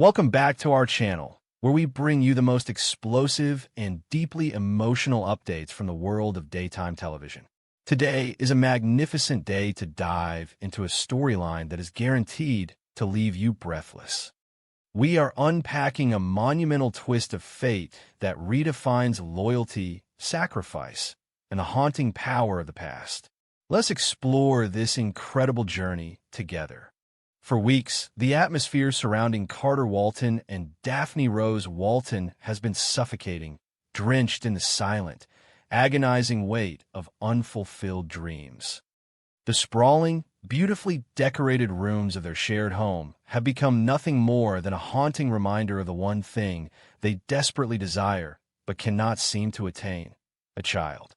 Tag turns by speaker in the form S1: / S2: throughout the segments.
S1: Welcome back to our channel, where we bring you the most explosive and deeply emotional updates from the world of daytime television. Today is a magnificent day to dive into a storyline that is guaranteed to leave you breathless. We are unpacking a monumental twist of fate that redefines loyalty, sacrifice, and the haunting power of the past. Let's explore this incredible journey together. For weeks, the atmosphere surrounding Carter Walton and Daphne Rose Walton has been suffocating, drenched in the silent, agonizing weight of unfulfilled dreams. The sprawling, beautifully decorated rooms of their shared home have become nothing more than a haunting reminder of the one thing they desperately desire but cannot seem to attain: a child.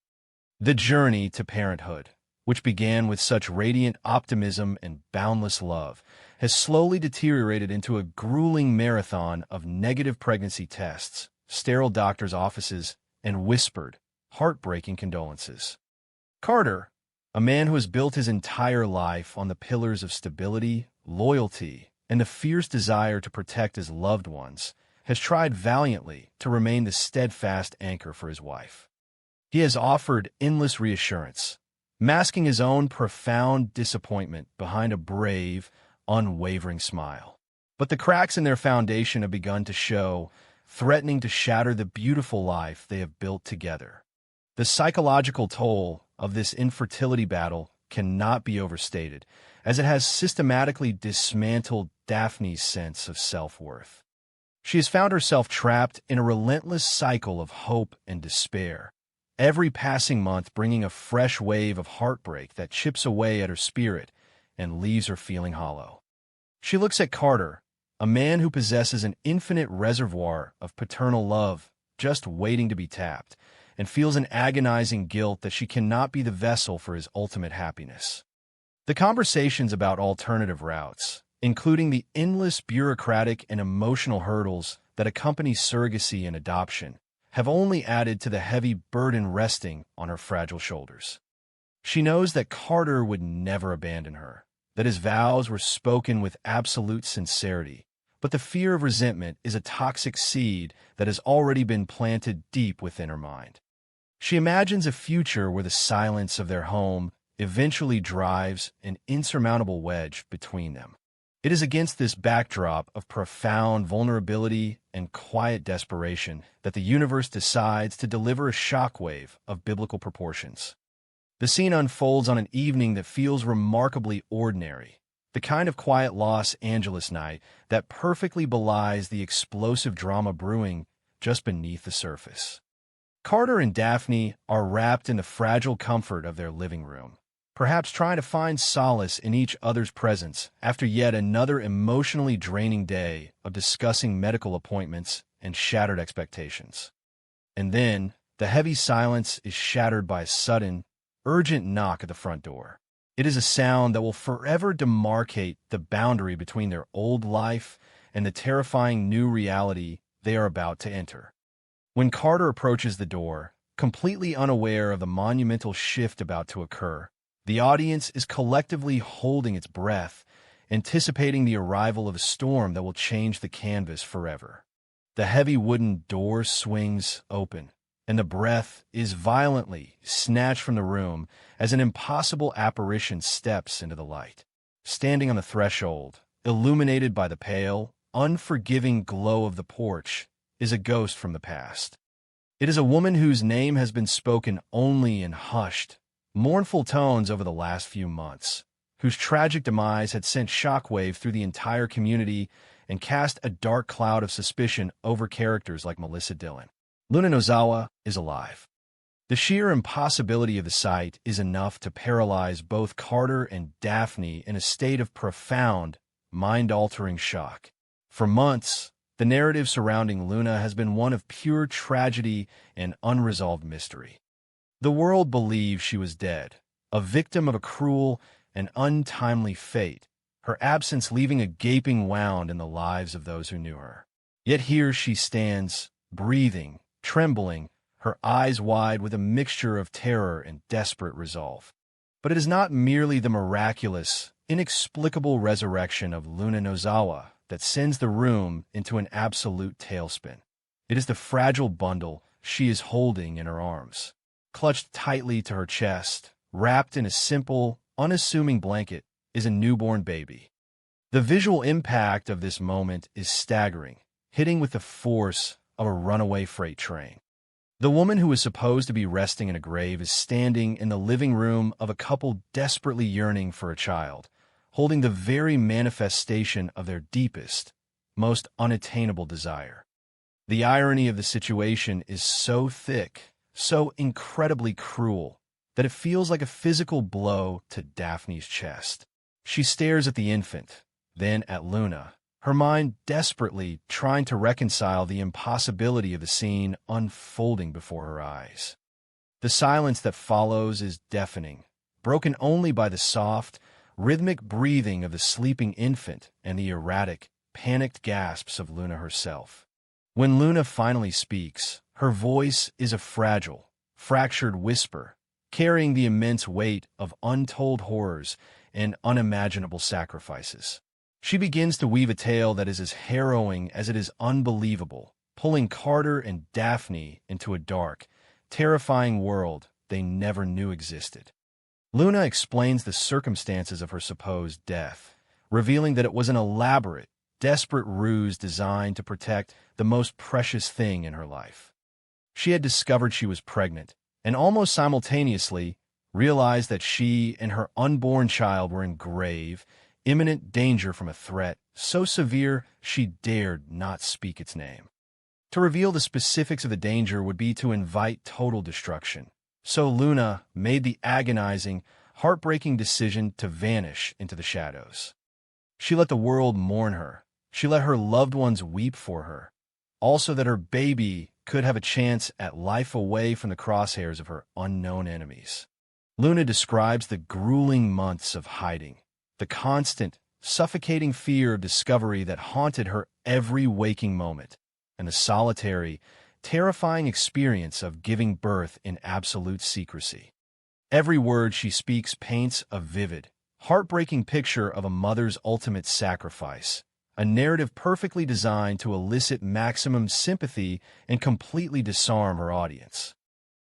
S1: The journey to parenthood, which began with such radiant optimism and boundless love, has slowly deteriorated into a grueling marathon of negative pregnancy tests, sterile doctors' offices, and whispered, heartbreaking condolences. Carter, a man who has built his entire life on the pillars of stability, loyalty, and the fierce desire to protect his loved ones, has tried valiantly to remain the steadfast anchor for his wife. He has offered endless reassurance, masking his own profound disappointment behind a brave, unwavering smile. But the cracks in their foundation have begun to show, threatening to shatter the beautiful life they have built together. The psychological toll of this infertility battle cannot be overstated, as it has systematically dismantled Daphne's sense of self-worth. She has found herself trapped in a relentless cycle of hope and despair, every passing month bringing a fresh wave of heartbreak that chips away at her spirit and leaves her feeling hollow. She looks at Carter, a man who possesses an infinite reservoir of paternal love just waiting to be tapped, and feels an agonizing guilt that she cannot be the vessel for his ultimate happiness. The conversations about alternative routes, including the endless bureaucratic and emotional hurdles that accompany surrogacy and adoption, have only added to the heavy burden resting on her fragile shoulders. She knows that Carter would never abandon her, that his vows were spoken with absolute sincerity, but the fear of resentment is a toxic seed that has already been planted deep within her mind. She imagines a future where the silence of their home eventually drives an insurmountable wedge between them. It is against this backdrop of profound vulnerability and quiet desperation that the universe decides to deliver a shockwave of biblical proportions. The scene unfolds on an evening that feels remarkably ordinary, the kind of quiet Los Angeles night that perfectly belies the explosive drama brewing just beneath the surface. Carter and Daphne are wrapped in the fragile comfort of their living room, perhaps trying to find solace in each other's presence after yet another emotionally draining day of discussing medical appointments and shattered expectations. And then, the heavy silence is shattered by a sudden, urgent knock at the front door. It is a sound that will forever demarcate the boundary between their old life and the terrifying new reality they are about to enter. When Carter approaches the door, completely unaware of the monumental shift about to occur, the audience is collectively holding its breath, anticipating the arrival of a storm that will change the canvas forever. The heavy wooden door swings open, and the breath is violently snatched from the room as an impossible apparition steps into the light. Standing on the threshold, illuminated by the pale, unforgiving glow of the porch, is a ghost from the past. It is a woman whose name has been spoken only in hushed, mournful tones over the last few months, whose tragic demise had sent shockwave through the entire community and cast a dark cloud of suspicion over characters like Melissa Dillon. Luna Nozawa is alive. The sheer impossibility of the sight is enough to paralyze both Carter and Daphne in a state of profound, mind-altering shock. For months, the narrative surrounding Luna has been one of pure tragedy and unresolved mystery. The world believes she was dead, a victim of a cruel and untimely fate, her absence leaving a gaping wound in the lives of those who knew her. Yet here she stands, breathing, trembling, her eyes wide with a mixture of terror and desperate resolve. But it is not merely the miraculous, inexplicable resurrection of Luna Nozawa that sends the room into an absolute tailspin. It is the fragile bundle she is holding in her arms, clutched tightly to her chest, wrapped in a simple, unassuming blanket, is a newborn baby. The visual impact of this moment is staggering, hitting with the force of a runaway freight train. The woman who is supposed to be resting in a grave is standing in the living room of a couple desperately yearning for a child, holding the very manifestation of their deepest, most unattainable desire. The irony of the situation is so thick, so incredibly cruel, that it feels like a physical blow to Daphne's chest. She stares at the infant, then at Luna, her mind desperately trying to reconcile the impossibility of the scene unfolding before her eyes. The silence that follows is deafening, broken only by the soft, rhythmic breathing of the sleeping infant and the erratic, panicked gasps of Luna herself. When Luna finally speaks, her voice is a fragile, fractured whisper, carrying the immense weight of untold horrors and unimaginable sacrifices. She begins to weave a tale that is as harrowing as it is unbelievable, pulling Carter and Daphne into a dark, terrifying world they never knew existed. Luna explains the circumstances of her supposed death, revealing that it was an elaborate, desperate ruse designed to protect the most precious thing in her life. She had discovered she was pregnant, and almost simultaneously realized that she and her unborn child were in grave, imminent danger from a threat so severe she dared not speak its name. To reveal the specifics of the danger would be to invite total destruction. So Luna made the agonizing, heartbreaking decision to vanish into the shadows. She let the world mourn her. She let her loved ones weep for her. Also that her baby could have a chance at life away from the crosshairs of her unknown enemies. Luna describes the grueling months of hiding, the constant, suffocating fear of discovery that haunted her every waking moment, and the solitary, terrifying experience of giving birth in absolute secrecy. Every word she speaks paints a vivid, heartbreaking picture of a mother's ultimate sacrifice, a narrative perfectly designed to elicit maximum sympathy and completely disarm her audience.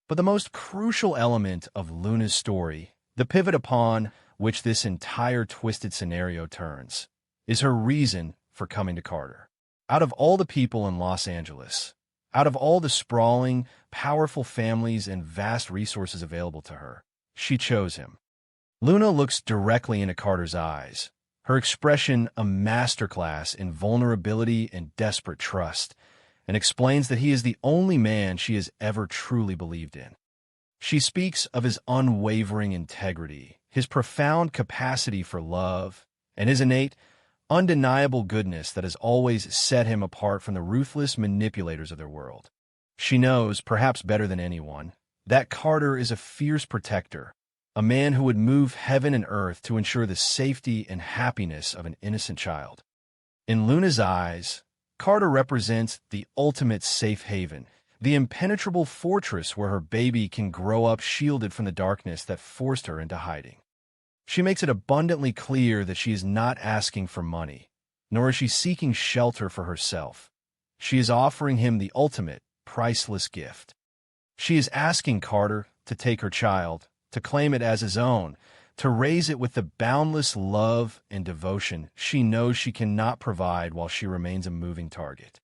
S1: But the most crucial element of Luna's story, the pivot upon which this entire twisted scenario turns, is her reason for coming to Carter. Out of all the people in Los Angeles, out of all the sprawling, powerful families and vast resources available to her, she chose him. Luna looks directly into Carter's eyes, her expression a masterclass in vulnerability and desperate trust, and explains that he is the only man she has ever truly believed in. She speaks of his unwavering integrity, his profound capacity for love, and his innate, undeniable goodness that has always set him apart from the ruthless manipulators of their world. She knows, perhaps better than anyone, that Carter is a fierce protector, a man who would move heaven and earth to ensure the safety and happiness of an innocent child. In Luna's eyes, Carter represents the ultimate safe haven, the impenetrable fortress where her baby can grow up shielded from the darkness that forced her into hiding. She makes it abundantly clear that she is not asking for money, nor is she seeking shelter for herself. She is offering him the ultimate, priceless gift. She is asking Carter to take her child, to claim it as his own, to raise it with the boundless love and devotion she knows she cannot provide while she remains a moving target.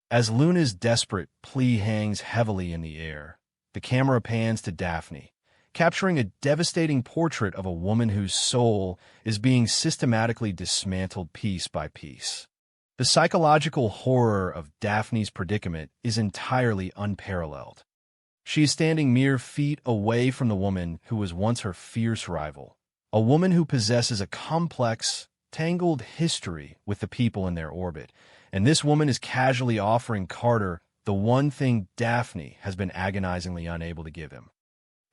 S1: As Luna's desperate plea hangs heavily in the air, the camera pans to Daphne, capturing a devastating portrait of a woman whose soul is being systematically dismantled piece by piece. The psychological horror of Daphne's predicament is entirely unparalleled. She is standing mere feet away from the woman who was once her fierce rival, a woman who possesses a complex, tangled history with the people in their orbit, and this woman is casually offering Carter the one thing Daphne has been agonizingly unable to give him.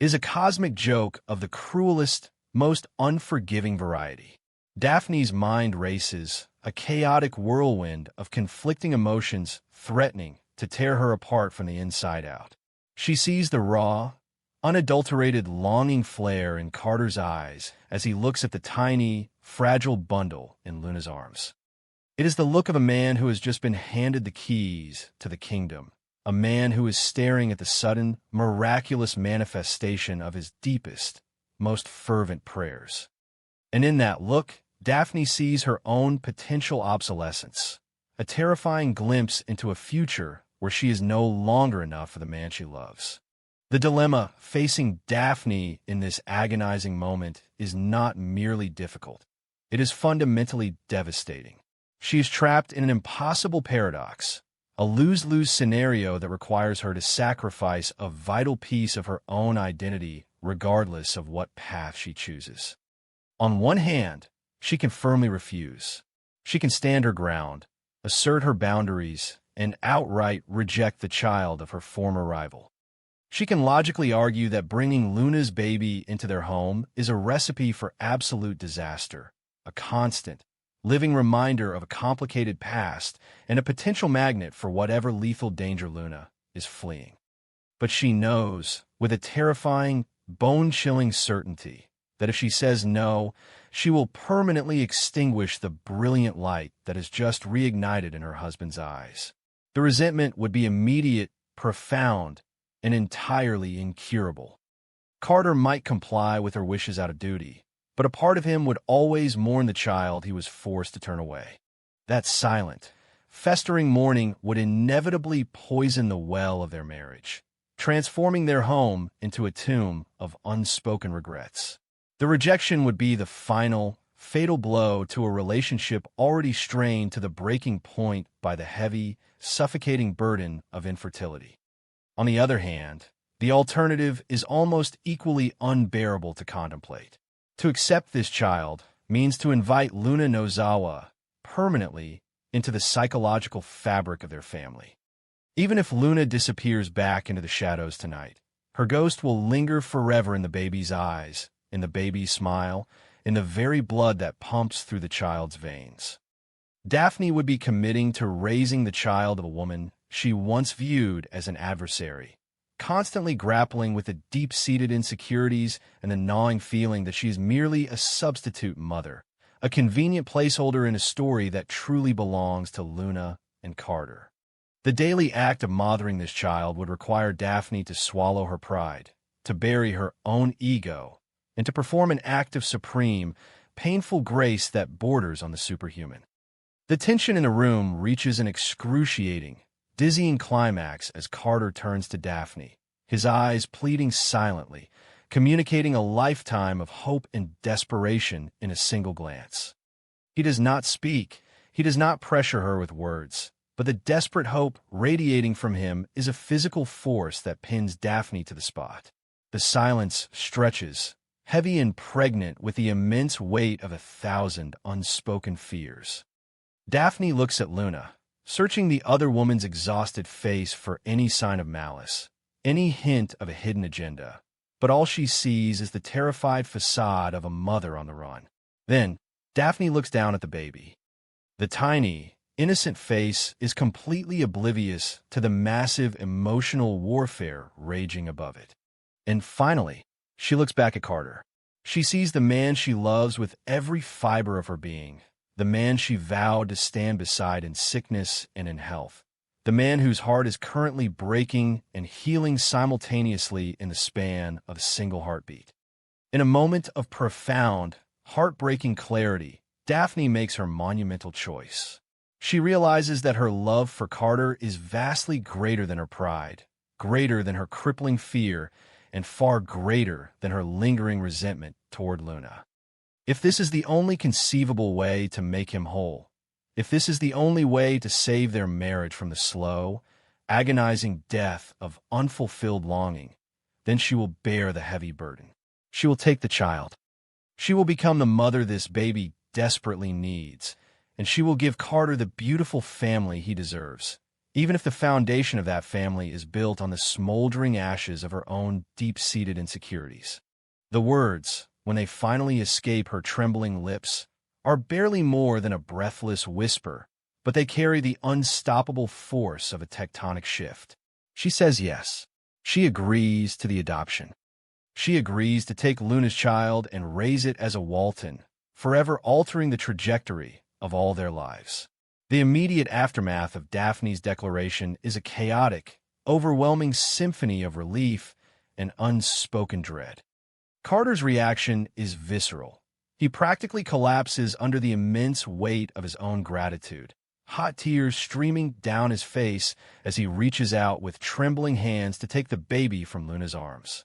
S1: It is a cosmic joke of the cruelest, most unforgiving variety. Daphne's mind races, a chaotic whirlwind of conflicting emotions threatening to tear her apart from the inside out. She sees the raw, unadulterated longing flare in Carter's eyes as he looks at the tiny, fragile bundle in Luna's arms. It is the look of a man who has just been handed the keys to the kingdom, a man who is staring at the sudden, miraculous manifestation of his deepest, most fervent prayers. And in that look, Daphne sees her own potential obsolescence, a terrifying glimpse into a future where she is no longer enough for the man she loves. The dilemma facing Daphne in this agonizing moment is not merely difficult. It is fundamentally devastating. She is trapped in an impossible paradox, a lose-lose scenario that requires her to sacrifice a vital piece of her own identity regardless of what path she chooses. On one hand, she can firmly refuse. She can stand her ground, assert her boundaries, and outright reject the child of her former rival. She can logically argue that bringing Luna's baby into their home is a recipe for absolute disaster, a constant, living reminder of a complicated past and a potential magnet for whatever lethal danger Luna is fleeing. But she knows, with a terrifying, bone-chilling certainty, that if she says no, she will permanently extinguish the brilliant light that has just reignited in her husband's eyes. The resentment would be immediate, profound, and entirely incurable. Carter might comply with her wishes out of duty, but a part of him would always mourn the child he was forced to turn away. That silent, festering mourning would inevitably poison the well of their marriage, transforming their home into a tomb of unspoken regrets. The rejection would be the final, fatal blow to a relationship already strained to the breaking point by the heavy, suffocating burden of infertility. On the other hand, the alternative is almost equally unbearable to contemplate. To accept this child means to invite Luna Nozawa permanently into the psychological fabric of their family. Even if Luna disappears back into the shadows tonight, her ghost will linger forever in the baby's eyes, in the baby's smile, in the very blood that pumps through the child's veins. Daphne would be committing to raising the child of a woman she once viewed as an adversary, constantly grappling with the deep-seated insecurities and the gnawing feeling that she is merely a substitute mother, a convenient placeholder in a story that truly belongs to Luna and Carter. The daily act of mothering this child would require Daphne to swallow her pride, to bury her own ego, and to perform an act of supreme, painful grace that borders on the superhuman. The tension in the room reaches an excruciating, dizzying climax as Carter turns to Daphne, his eyes pleading silently, communicating a lifetime of hope and desperation in a single glance. He does not speak, he does not pressure her with words, but the desperate hope radiating from him is a physical force that pins Daphne to the spot. The silence stretches, heavy and pregnant with the immense weight of 1,000 unspoken fears. Daphne looks at Luna, searching the other woman's exhausted face for any sign of malice, any hint of a hidden agenda. But all she sees is the terrified facade of a mother on the run. Then, Daphne looks down at the baby. The tiny, innocent face is completely oblivious to the massive emotional warfare raging above it. And finally, she looks back at Carter. She sees the man she loves with every fiber of her being, the man she vowed to stand beside in sickness and in health, the man whose heart is currently breaking and healing simultaneously in the span of a single heartbeat. In a moment of profound, heartbreaking clarity, Daphne makes her monumental choice. She realizes that her love for Carter is vastly greater than her pride, greater than her crippling fear, and far greater than her lingering resentment toward Luna. If this is the only conceivable way to make him whole, if this is the only way to save their marriage from the slow, agonizing death of unfulfilled longing, then she will bear the heavy burden. She will take the child. She will become the mother this baby desperately needs, and she will give Carter the beautiful family he deserves, even if the foundation of that family is built on the smoldering ashes of her own deep-seated insecurities. The words, when they finally escape her trembling lips, are barely more than a breathless whisper, but they carry the unstoppable force of a tectonic shift. She says yes. She agrees to the adoption. She agrees to take Luna's child and raise it as a Walton, forever altering the trajectory of all their lives. The immediate aftermath of Daphne's declaration is a chaotic, overwhelming symphony of relief and unspoken dread. Carter's reaction is visceral. He practically collapses under the immense weight of his own gratitude, hot tears streaming down his face as he reaches out with trembling hands to take the baby from Luna's arms.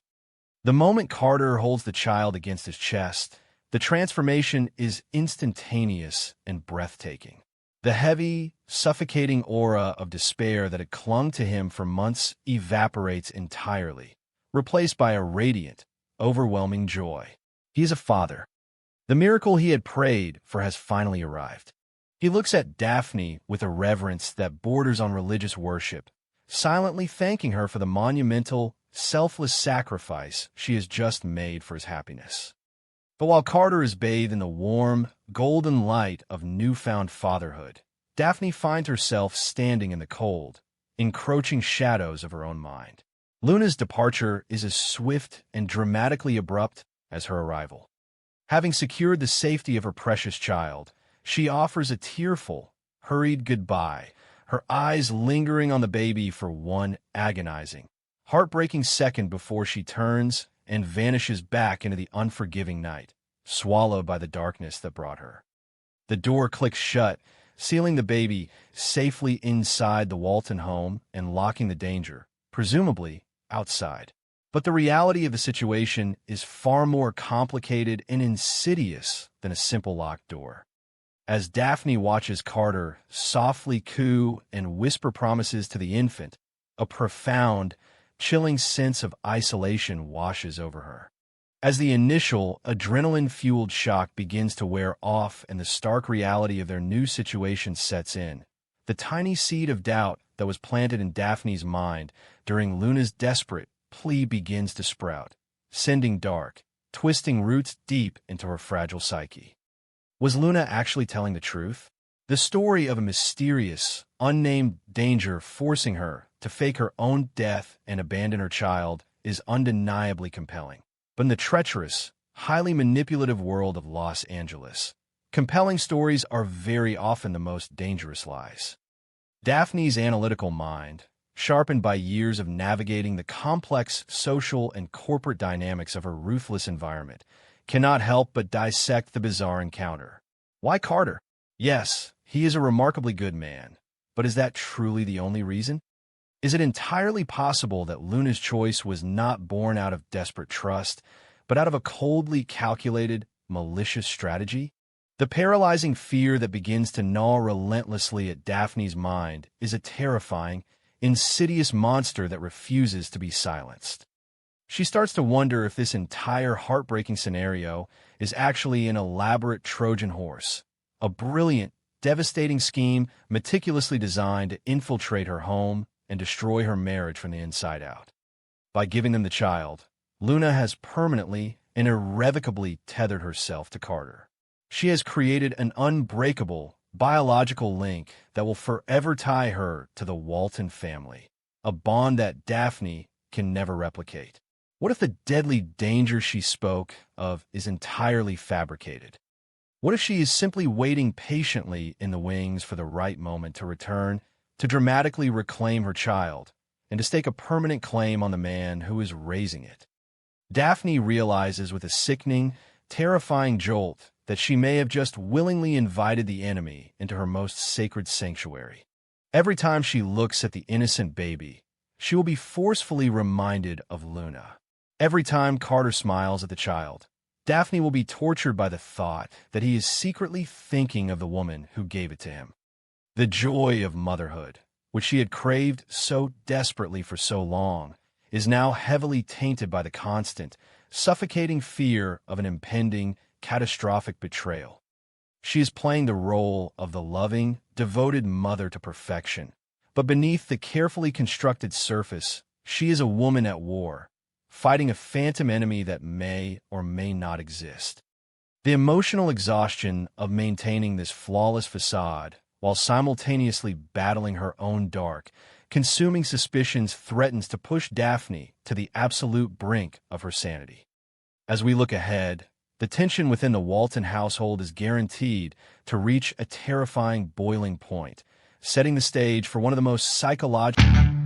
S1: The moment Carter holds the child against his chest, the transformation is instantaneous and breathtaking. The heavy, suffocating aura of despair that had clung to him for months evaporates entirely, replaced by a radiant, overwhelming joy. He is a father. The miracle he had prayed for has finally arrived. He looks at Daphne with a reverence that borders on religious worship, silently thanking her for the monumental, selfless sacrifice she has just made for his happiness. But while Carter is bathed in the warm, golden light of newfound fatherhood, Daphne finds herself standing in the cold, encroaching shadows of her own mind. Luna's departure is as swift and dramatically abrupt as her arrival. Having secured the safety of her precious child, she offers a tearful, hurried goodbye, her eyes lingering on the baby for one agonizing, heartbreaking second before she turns and vanishes back into the unforgiving night, swallowed by the darkness that brought her. The door clicks shut, sealing the baby safely inside the Walton home and locking the danger, presumably, outside. But the reality of the situation is far more complicated and insidious than a simple locked door. As Daphne watches Carter softly coo and whisper promises to the infant, a profound, chilling sense of isolation washes over her. As the initial, adrenaline-fueled shock begins to wear off and the stark reality of their new situation sets in, the tiny seed of doubt that was planted in Daphne's mind during Luna's desperate plea begins to sprout, sending dark, twisting roots deep into her fragile psyche. Was Luna actually telling the truth? The story of a mysterious, unnamed danger forcing her to fake her own death and abandon her child is undeniably compelling. But in the treacherous, highly manipulative world of Los Angeles, compelling stories are very often the most dangerous lies. Daphne's analytical mind, sharpened by years of navigating the complex social and corporate dynamics of her ruthless environment, cannot help but dissect the bizarre encounter. Why Carter? Yes, he is a remarkably good man, but is that truly the only reason? Is it entirely possible that Luna's choice was not born out of desperate trust, but out of a coldly calculated, malicious strategy? The paralyzing fear that begins to gnaw relentlessly at Daphne's mind is a terrifying, insidious monster that refuses to be silenced. She starts to wonder if this entire heartbreaking scenario is actually an elaborate Trojan horse, a brilliant, devastating scheme meticulously designed to infiltrate her home and destroy her marriage from the inside out. By giving them the child, Luna has permanently and irrevocably tethered herself to Carter. She has created an unbreakable, biological link that will forever tie her to the Walton family, a bond that Daphne can never replicate. What if the deadly danger she spoke of is entirely fabricated? What if she is simply waiting patiently in the wings for the right moment to return, to dramatically reclaim her child, and to stake a permanent claim on the man who is raising it? Daphne realizes with a sickening, terrifying jolt that she may have just willingly invited the enemy into her most sacred sanctuary. Every time she looks at the innocent baby, she will be forcefully reminded of Luna. Every time Carter smiles at the child, Daphne will be tortured by the thought that he is secretly thinking of the woman who gave it to him. The joy of motherhood, which she had craved so desperately for so long, is now heavily tainted by the constant, suffocating fear of an impending, catastrophic betrayal. She is playing the role of the loving, devoted mother to perfection, but beneath the carefully constructed surface, she is a woman at war, fighting a phantom enemy that may or may not exist. The emotional exhaustion of maintaining this flawless facade while simultaneously battling her own dark, consuming suspicions threatens to push Daphne to the absolute brink of her sanity. As we look ahead, The tension within the Walton household is guaranteed to reach a terrifying boiling point, setting the stage for one of the most psychological